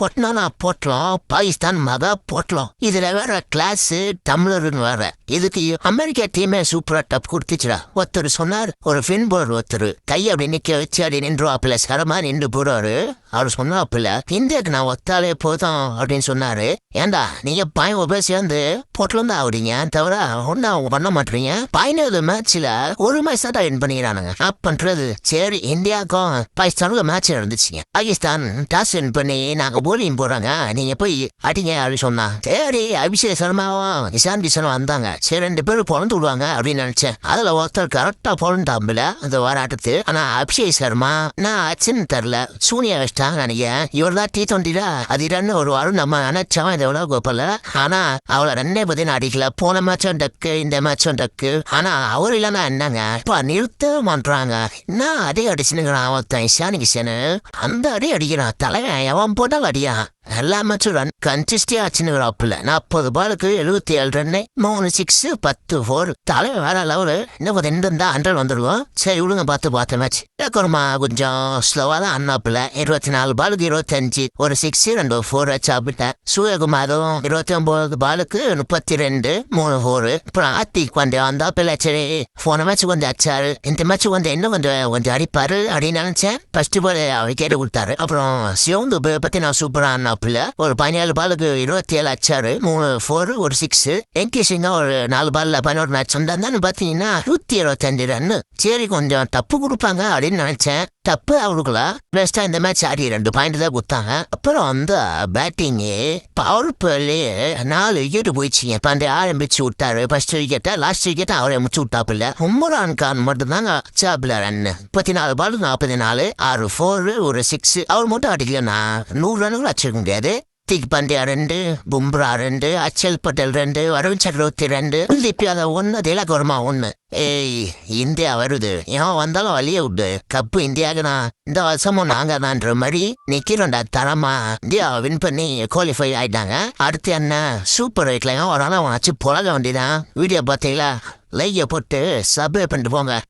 பொட்டனா போட்டலாம், பாகிஸ்தான் மகா போட்டலாம். இதுல வேற கிளாஸ் டம்ளர்னு வேற. இதுக்கு அமெரிக்கா டீமே சூப்பரா டப் கொடுத்துச்சுடா. ஒருத்தர் சொன்னார், ஒரு ஃபின் போலர் ஒருத்தர் கை அப்படி நிக்க வச்சு அப்படி நின்றுவாப்புல, சரமா நின்று போறாரு. அவர் சொன்னாப்புல, இந்தியாவுக்கு நான் ஒத்தாலே போதும் அப்படின்னு சொன்னாரு. ஏண்டா நீங்க போய் சேர்ந்து போட்டலாம் தான் ஆகுறீங்க, தவிர ஒன்னும் பண்ண மாட்டீங்க. 17 மேட்ச்ல ஒரு மேட்ச் தான் வின் பண்ணிக்கிறானுங்க. பண்றது சரி. இந்தியாவுக்கும் பாகிஸ்தானுக்கும் மேட்ச் நடந்துச்சுங்க. பாகிஸ்தான் டாஸ் வின் பண்ணி நாங்க போலிங் போறாங்க, நீங்க போய் அடிங்க அப்படின்னு சொன்னா. சரி, அபிஷேக் சர்மாவும் இஷான் கிஷனும் வந்தாங்க. சரி 2 பேரும் பொழந்து விடுவாங்க அப்படின்னு நினைச்சேன். அதுல ஒருத்தர் கரெக்டா பொழந்தாம்புல அந்த வாராட்டத்து. ஆனா அபிஷேக் சர்மா நான் அச்சுன்னு தரல, சூனியா வச்சிட்டாங்க நினைக்கிறேன். இவர் தான் T20 அதிரன்னு ஒரு வாரம் நம்ம நினைச்சோம் இதை விட கோப்பல. ஆனா அவளை 2 பதினு அடிக்கல. போன மேட்சும் டக்கு, இந்த மேட்சும் டக்கு. ஆனா அவர் இல்லைன்னா என்னங்க நிறுத்த மாட்டாங்க. என்ன அடி அடிச்சுனுங்கிறான் ஒருத்தன் இஷான் கிஷனு. அந்த அடி அடிக்கிறான் தலைவன், எவன் போட்டால் அடியா. எல்லா மேட்சும் ரன் கன்சிஸ்டியா ஆச்சுன்னுறாப்புல. 40 பாலுக்கு 77 ரன்னு, 3 6 10 4. தலைவன் வேற லெவலு. இன்னும் 2 இருந்தா 100 வந்துருவோம். சரி விடுங்க, பார்த்த மேட்ச் ஏக்கருமா கொஞ்சம் ஸ்லோவா தான் அண்ணாப்புல. 24 பாலுக்கு 25, ஒரு 6 2 4 சாப்பிட்டேன். சூரியகுமாரும் 29 பாலுக்கு 32, 3 4. அப்புறம் ஆத்திக் பாண்டியா வந்தாப்புல. சரி போன மேட்ச் கொஞ்சம் அடிச்சாரு, இந்த மேட்ச் கொஞ்சம் இன்னும் கொஞ்சம் அடிப்பாரு அப்படின்னு நினைச்சேன். ஃபர்ஸ்ட் பால் அவர் கேட்டு கொடுத்தாரு. அப்புறம் சிவந்து பத்தி நான் சூப்பரா அண்ணாப்புல. ஒரு 17 பாலுக்கு 27 அடிச்சாரு, 3 4 ஒரு 6. என்கேசிங்க ஒரு 4 பால்ல 11 மேட்ச் வந்தான்னு பாத்தீங்கன்னா 125 ரன்னு. சரி கொஞ்சம் தப்பு கொடுப்பாங்க அப்படின்னு நினைச்சேன். தப்பு அவருக்குல பெஸ்டா இந்த மேட்ச் ஆடி 2 பாயிண்ட் தான் கொடுத்தாங்க. அப்புறம் அந்த பேட்டிங்கு பவர் பிளேயே 4 விக்கெட் போயிடுச்சுங்க. பண்ட ஆரம்பிச்சு விட்டாரு. ஃபர்ஸ்ட் விக்கெட்டை லாஸ்ட் விக்கெட்டை அவரை முடிச்சு விட்டாப்புல. உம்ரான் கான் மட்டும் தாங்க சாப்பில ரன்னு. 34 பாலுக்கு 44, 6 4 ஒரு 6. அவர் மட்டும் அடிக்கலன்னா 100 ரன்னுகள் அடிச்சிருக்க முடியாது. ஹர்திக் பாண்டியா 2, பும்ரா 2, அச்சல் பட்டேல் 2, வருண் சக்கரவர்த்தி 2, குல்தீப் யாதவ் 1, திலக் வர்மா 1. ஏய் இந்தியா வருது, ஏன் வந்தாலும் வழிய விடு. கப்பு இந்தியாவுக்கு நான் இந்த வருஷமும் நாங்க தான்ற மாதிரி நிக்கிறோம்டா தரமா. இந்தியா வின் பண்ணி குவாலிஃபை ஆயிட்டாங்க. அடுத்து என்ன சூப்பர் ஹிட்லையும் ஒரு நாள் வச்சு புழக வேண்டியதான். வீடியோ பார்த்தீங்களா? லைக்கை போட்டு சப்ஸ்கிரைப் பண்ணிட்டு போங்க.